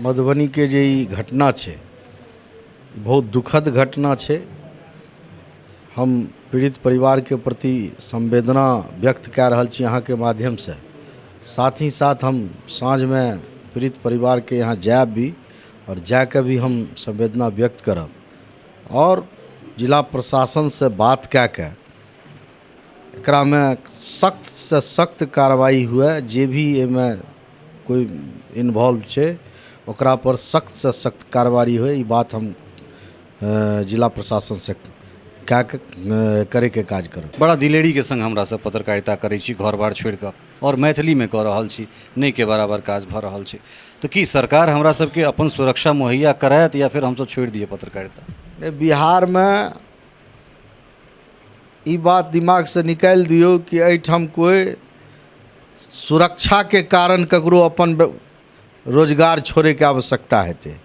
मधुबनी के जे ई घटना छै बहुत दुखद घटना छै। हम पीड़ित परिवार के प्रति संवेदना व्यक्त कऽ रहल छी अहाँ के माध्यम से। साथ ही साथ हम साँझ में पीड़ित परिवार के यहाँ जाएब भी और जाके भी हम संवेदना व्यक्त करब और जिला प्रशासन से बात कऽ के एकरा में सख्त से सख्त कार्रवाई हुए। जे भी एहिमे कोई इन्वॉल्व छै ओकरा पर सख्त से सख्त कार्रवाई हुए। ई बात हम जिला प्रशासन से करे के काज करब। बड़ा दिलेरी के संग हमरा सब पत्रकारिता करै छी, घर बार छोड़ कऽ और मैथिली में कऽ रहल छी, नहीं के बराबर काज भऽ रहल छै। तो की सरकार हमरा सबके अपन सुरक्षा मुहैया करायत या फिर हम सब छोड़ दिए पत्रकारिता? बिहार में ई बात दिमाग से निकाल दियो कि एहिठाम कोई सुरक्षा के कारण ककरो अपन रोजगार छोड़े के आवश्यकता हेतै।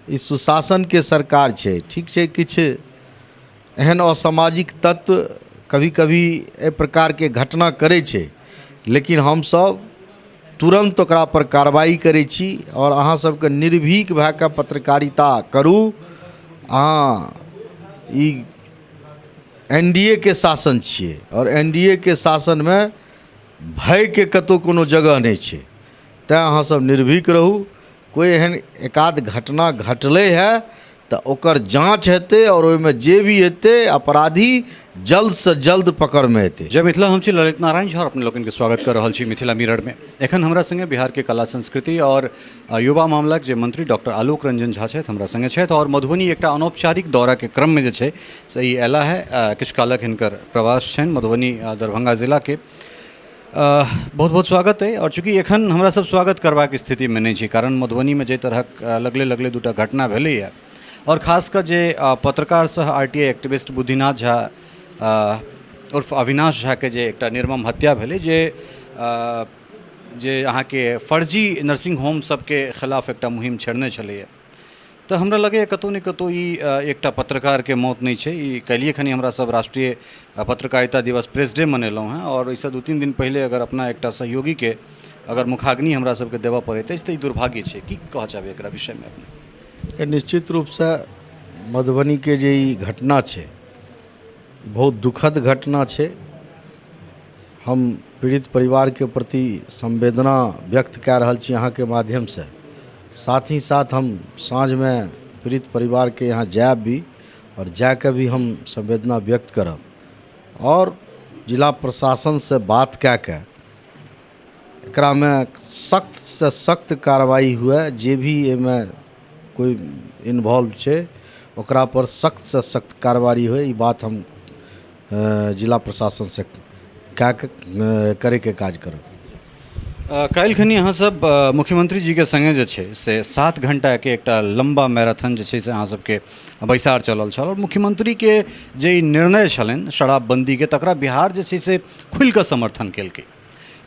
ई सुशासन के सरकार छै, ठीक छै। किछ एहन असामाजिक तत्व कभी कभी ए प्रकार के घटना करे छै, लेकिन हम सब तुरंत ओकरा पर कार्रवाई करै छी और अहाँ सबके निर्भीक भऽ कऽ पत्रकारिता करू। अहाँ ई एनडीए के शासन छियै और एनडीए के शासन में भय के कतौ कोनो जगह नहीं छै। तेँ अहाँ सब निर्भीक रहू। कोई एहन एकाध घटना घटले है तो ओकर जांच हेतै और ओहिमे जे भी हेतै अपराधी जल्द से जल्द पकड़ में हेतै। जय मिथिला, हम छी ललित नारायण झा, अपने लोगन के स्वागत कर रहल छी मिथिला मिरर में। एखन हमरा संगे बिहार के कला संस्कृति और युवा मामलाक जे मंत्री डॉक्टर आलोक रंजन झा छथि हमरा संगे छथि और मधुबनी एकटा अनौपचारिक दौरा के क्रम में जे छै से ई अयला है। किछु कालक हिनकर प्रवास छनि मधुबनी दरभंगा जिला के। बहुत बहुत स्वागत है। और चूँकि एखन हमरा सब स्वागत करबाक स्थिति में नहीं छी, कारण मधुबनी में जे तरहक लगले दूटा घटना भेलै है और खासकर जे पत्रकार सह आरटीआई एक्टिविस्ट बुद्धिनाथ झा उर्फ अविनाश झा के जे एकटा निर्मम हत्या भेलै, जे अहाँ के फर्जी नर्सिंग होम सबके खिलाफ एकटा मुहिम छेड़ने छलैए। तो हमरा लगे कतौ ने कतौ ई एकटा पत्रकार के मौत नहीं छै। ई काल्हिए खनी हमरा सब राष्ट्रीय पत्रकारिता दिवस प्रेस डे मनेलहुँ हैं और इससे 2-3 दिन पहले अगर अपना एकटा सहयोगी के अगर मुखाग्नि हमरा सबके देबऽ पड़ैत अछि तऽ ई दुर्भाग्य छै। की कहऽ चाहबै एकरा विषय में अपने? निश्चित रूप से मधुबनी के जे ई घटना छै बहुत दुखद घटना छै। हम पीड़ित परिवार के प्रति संवेदना व्यक्त कऽ रहल छी अहाँ के माध्यम से। साथ ही साथ हम साँझ में पीड़ित परिवार के यहाँ जाएब भी और जाके भी हम संवेदना व्यक्त करब और जिला प्रशासन से बात कऽ के एकरा में सख्त से सख्त कार्रवाई हुए। जे भी एहिमे कोई इन्वॉल्व छै ओकरा पर सख्त से सख्त कार्रवाई हुए। ई बात हम जिला प्रशासन से करे के काज करब। काल्हि खनी अहाँ सब मुख्यमंत्री जी के संगे जे छै से 7 घंटा के एकटा लंबा मैराथन जे छै से अहाँ सबके बैसार चलल छल और मुख्यमंत्री के जे ई निर्णय छलनि शराबबंदी के तकरा बिहार जे छै से खुलि कऽ समर्थन केलकै।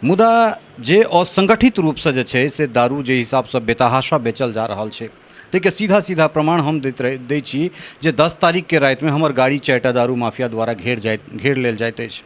मुदा जे असंगठित रूप से जे छै से दारू जे हिसाब से बेतहाशा बेचल जा रहल छै ताहिके सीधा सीधा प्रमाण हम दै छी जे 10 तारीख के राति में हमर गाड़ी 4टा दारू माफिया द्वारा घेर लेल जाइत अछि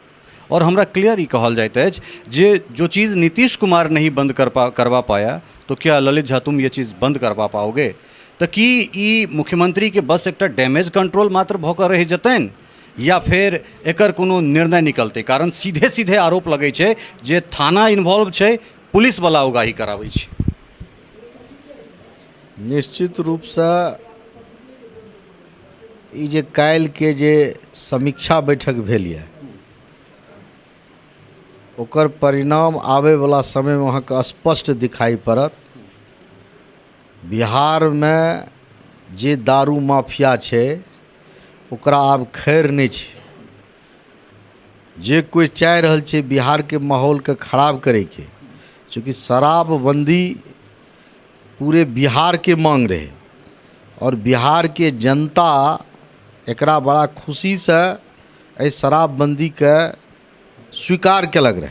और हमरा क्लियर ही कहल जाता है जे जो चीज़ नीतीश कुमार नहीं बंद करवा पाया तो क्या ललित झा तुम ये चीज़ बंद करवा पाओगे? तो कि ई मुख्यमंत्री के बस एक डैमेज कंट्रोल मात्र भऽ कऽ रहि जेतनि या फिर एकर कोनो निर्णय निकलते? कारण सीधे सीधे आरोप लगे छै जे थाना इन्वॉल्व छै, पुलिस वाला उगाही कराबै छै। निश्चित रूप से ई जे काल्हि के जे समीक्षा बैठक भेल यऽ ओकर परिणाम आवे वाला समय में अहाँ के स्पष्ट दिखाई पड़त। बिहार में जे दारू माफिया छै ओकरा आब खैर नहीं छै। जे कोई चाह रहल छै बिहार के माहौल के खराब करे के, चूँकि शराबबंदी पूरे बिहार के मांग रहे और बिहार के जनता एकरा बड़ा खुशी से एहि शराबबंदी के स्वीकार केलक रहे।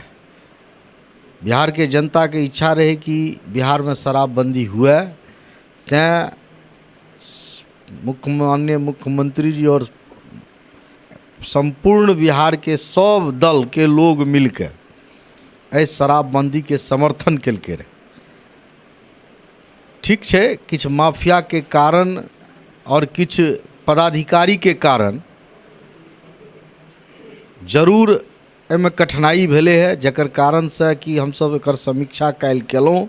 बिहार के जनता के इच्छा रहे कि बिहार में शराबबंदी हुए। तेँ माननीय मुख्यमंत्री जी और संपूर्ण बिहार के सब दल के लोग मिलकर एहि शराबबंदी के समर्थन केलकै रहे। ठीक छै, किछु माफिया के कारण और किछु पदाधिकारी के कारण जरूर एहिमे कठिनाई भेलै है, जकर कारण से कि हमसब एकर समीक्षा काल्हि केलहुँ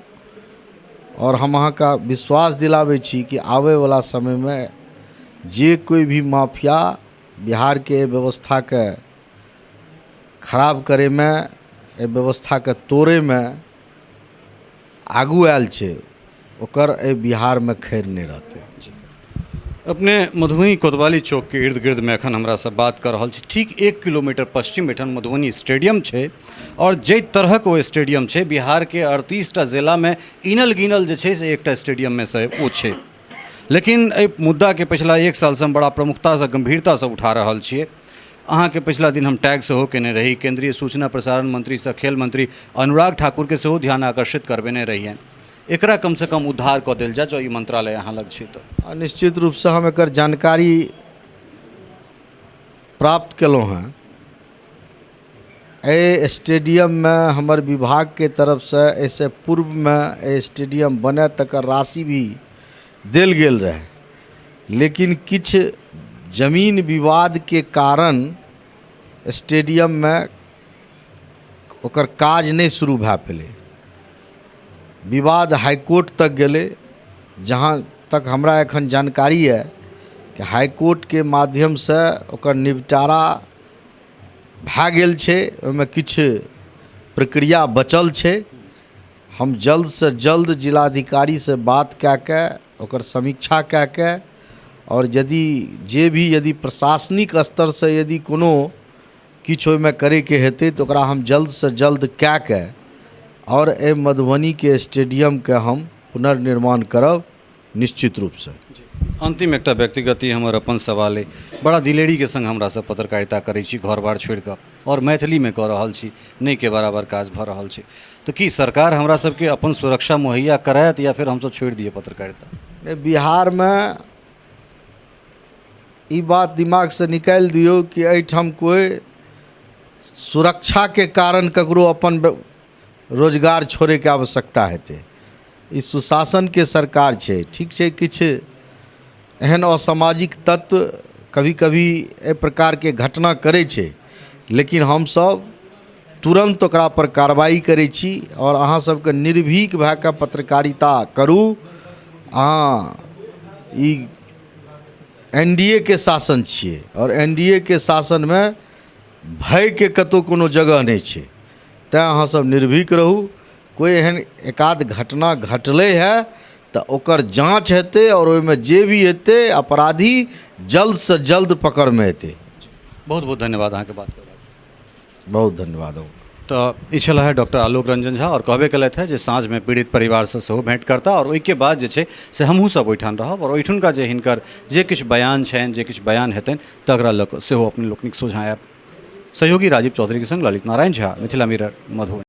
और हम अहाँके विश्वास दिलाबै छी कि आबै वाला समय में जे कोई भी माफिया बिहार के व्यवस्था के खराब करे में, व्यवस्था के तोड़े में आगू आयल छै, ओकर बिहार में खैर नहीं रहते। अपने मधुबनी कोतवाली चौक के इर्द गिर्द में एखन हमरा से बात कर रहल छी। ठीक 1 किलोमीटर पश्चिम एठन मधुबनी स्टेडियम छै और जे तरहक वो स्टेडियम छै, बिहार के 38टा जिला में इनल गिनल जे छै से एकटा स्टेडियम में से वो छै। लेकिन एहि मुद्दा के पिछला 1 साल से हम बड़ा प्रमुखता से गंभीरता से उठा रहल छियै। अहाँ के पिछला दिन हम टैग सेहो केने रही, केंद्रीय सूचना प्रसारण मंत्री से खेल मंत्री अनुराग ठाकुर के सेहो ध्यान आकर्षित करबेने रहिए। एकरा कम से कम उद्धार कऽ देल जाय जो ई मंत्रालय अहाँ लग छै तऽ। निश्चित रूप से हम एकर जानकारी प्राप्त केलहुँ हैं। ए स्टेडियम में हमर विभाग के तरफ से ऐसे पूर्व में ए स्टेडियम बने तकर राशि भी देल गेल रहे, लेकिन किछु जमीन विवाद के कारण स्टेडियम में ओकर काज नहीं शुरू भए पेलै। विवाद हाईकोर्ट तक गेलै, जहाँ तक हमरा एखन जानकारी है कि हाईकोर्ट के माध्यम से ओकर निपटारा भए गेल छै, ओहिमे किछु प्रक्रिया बचल छै। हम जल्द से जल्द जिलाधिकारी से बात कए के ओकर समीक्षा कए के और यदि प्रशासनिक स्तर से यदि कोनो किछु ओहिमे करैके हेतै तऽ ओकरा हम जल्द से जल्द कए के और ए मधुबनी के स्टेडियम के हम पुनर्निर्माण करब निश्चित रूप से। अंतिम एकटा व्यक्तिगत ही हमर अपन सवाल है। बड़ा दिलेरी के संग हमरा सब पत्रकारिता करै छी, घर बार छोड़ कऽ, और मैथिली में कऽ रहल छी, नहीं के बराबर काज भऽ रहल छै। तो की सरकार हमरा सबके अपन सुरक्षा मुहैया करायत या फिर हमसब छोड़ दिए पत्रकारिता? बिहार में ई बात दिमाग से निकाल दियो कि एहिठाम कोई सुरक्षा के कारण ककरो अपन रोजगार छोड़े के आवश्यकता हेतै। ई सुशासन के सरकार छै, ठीक छै। किछु एहन असामाजिक तत्व कभी कभी ए प्रकार के घटना करे छै, लेकिन हम सब तुरंत ओकरा पर कार्रवाई करै छी और अहाँ सबके निर्भीक भए कऽ पत्रकारिता करू। ई एनडीए के शासन छियै और एनडीए के शासन में भय के कतौ कोनो जगह नहीं छै, तैं अहाँ सब निर्भीक रहू। कोई एहन एकाध घटना घटलै है तो ओकर जांच हेतै और ओहिमे जे भी हेतै अपराधी जल्द से जल्द पकड़ में हेतै। बहुत बहुत धन्यवाद अहाँके बात करबाक। बहुत धन्यवाद। तो ई छल है डॉक्टर आलोक रंजन झा, और कहबे कलथि है जे साँझ में पीड़ित परिवार से सेहो भेंट करता और ओहिके बाद जे छै से हमहूँ सब ओहिठाम रहब और ओहिठुनका जे हिनकर जे किछु बयान छनि, जे किछु बयान हेतनि तकरा लऽ कऽ सेहो अपने लोकनिक सोझाँ आयब। सहयोगी राजीव चौधरी के संग ललित नारायण झा, मिथिला मिरर, मधुबनी।